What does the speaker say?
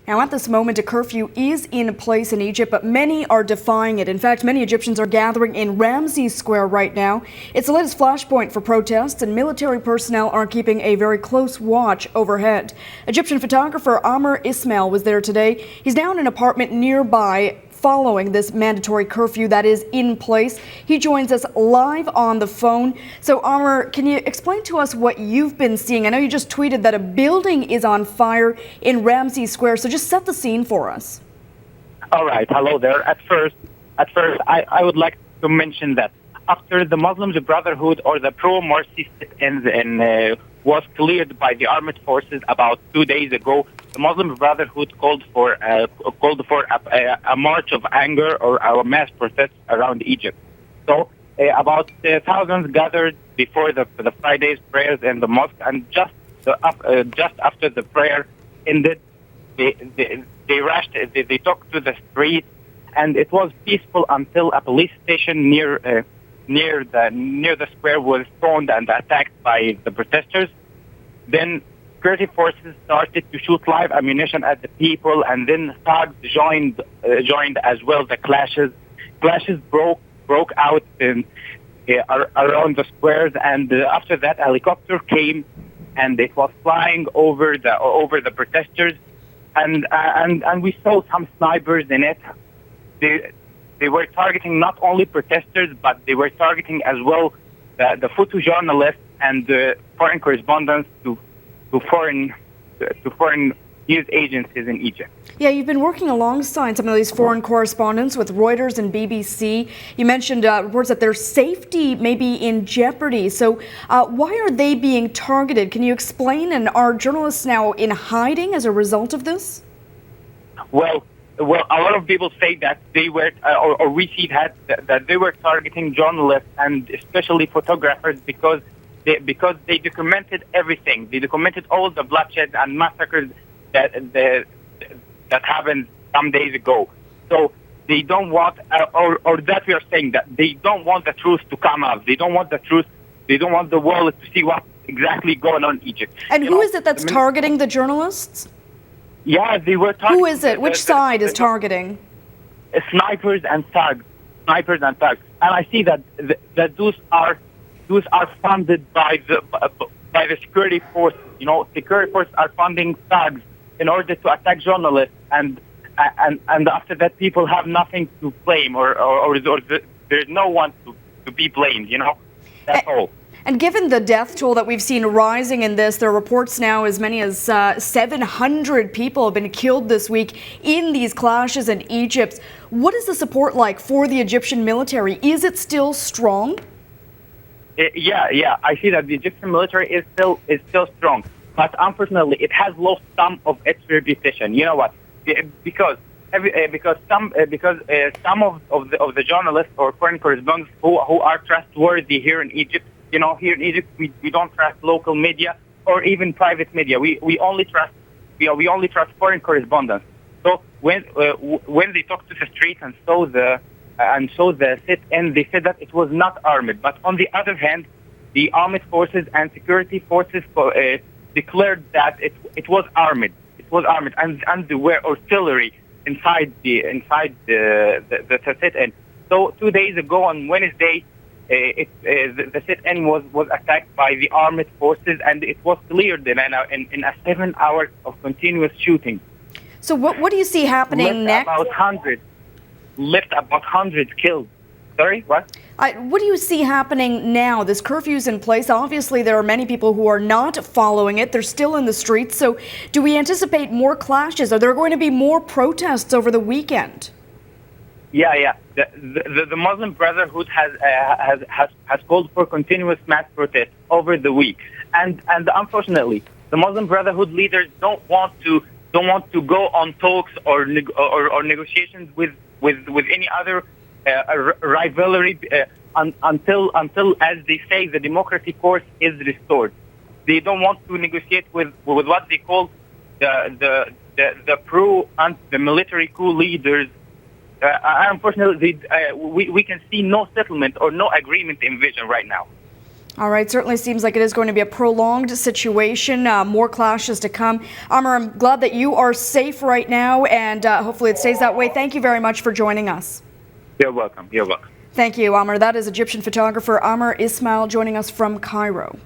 Now, at this moment, a curfew is in place in Egypt, but many are defying it. In fact, many Egyptians are gathering in Ramses Square right now. It's the latest flashpoint for protests, and military personnel are keeping a very close watch overhead. Egyptian photographer Amr Ismail was there today. He's now in an apartment nearby following this mandatory curfew that is in place. He joins us live on the phone. So, Amr, can you explain to us what you've been seeing? I know you just tweeted that a building is on fire in Ramses Square, so just set the scene for us. All right. Hello there. At first, I would like to mention that after the Muslim Brotherhood or the pro-Morsi sit-ins was cleared by the armed forces about 2 days ago, the Muslim Brotherhood called for a march of anger or a mass protest around Egypt. So about thousands gathered before the Friday's prayers in the mosque, and just after the prayer ended, they rushed. They took to the street, and it was peaceful until a police station near the square was stormed and attacked by the protesters. Then security forces started to shoot live ammunition at the people, and then thugs joined as well. The clashes broke out around the squares, and after that, a helicopter came, and it was flying over the protesters, and we saw some snipers in it. They were targeting not only protesters, but they were targeting as well the photojournalists and the foreign correspondents to foreign news agencies in Egypt. Yeah, you've been working alongside some of these foreign correspondents with Reuters and BBC. You mentioned reports that their safety may be in jeopardy. So why are they being targeted? Can you explain? And are journalists now in hiding as a result of this? Well, a lot of people say that they were, or we see that they were targeting journalists and especially photographers because they documented everything. They documented all the bloodshed and massacres that happened some days ago. So they don't want, or that we are saying that they don't want the truth to come out. They don't want the truth. They don't want the world to see what's exactly going on in Egypt. And who is it that's targeting the journalists? Yeah, they were targeting. Who is it? Which side is targeting? Snipers and thugs. Snipers and thugs. And I see that those are funded by the security force. You know, security force are funding thugs in order to attack journalists, and after that, people have nothing to blame, or there's no one to be blamed. You know, that's all. And given the death toll that we've seen rising in this, there are reports now as many as 700 people have been killed this week in these clashes in Egypt. What is the support like for the Egyptian military? Is it still strong? Yeah. I see that the Egyptian military is still strong, but unfortunately, it has lost some of its reputation. You know what? Because some of the journalists or foreign correspondents who are trustworthy here in Egypt. You know, here in Egypt, we don't trust local media or even private media. We only trust foreign correspondents. So when they talked to the street and saw the sit-in, they said that it was not armed. But on the other hand, the armed forces and security forces declared that it was armed. It was armed, and there were artillery inside the sit-in. So 2 days ago on Wednesday, the sit-in was attacked by the armed forces, and it was cleared in a 7 hours of continuous shooting. So what do you see happening next? Left about 100 killed. Sorry, what? What do you see happening now? This curfew's in place. Obviously, there are many people who are not following it. They're still in the streets. So do we anticipate more clashes? Are there going to be more protests over the weekend? Yeah. The Muslim Brotherhood has called for continuous mass protests over the week, and unfortunately, the Muslim Brotherhood leaders don't want to go on talks or negotiations with any other rivalry until, as they say, the democracy course is restored. They don't want to negotiate with what they call the pro and the military coup leaders. Unfortunately, we can see no settlement or no agreement in vision right now. All right, certainly seems like it is going to be a prolonged situation, more clashes to come. Amr, I'm glad that you are safe right now, and hopefully it stays that way. Thank you very much for joining us. You're welcome. You're welcome. Thank you, Amr. That is Egyptian photographer Amr Ismail joining us from Cairo.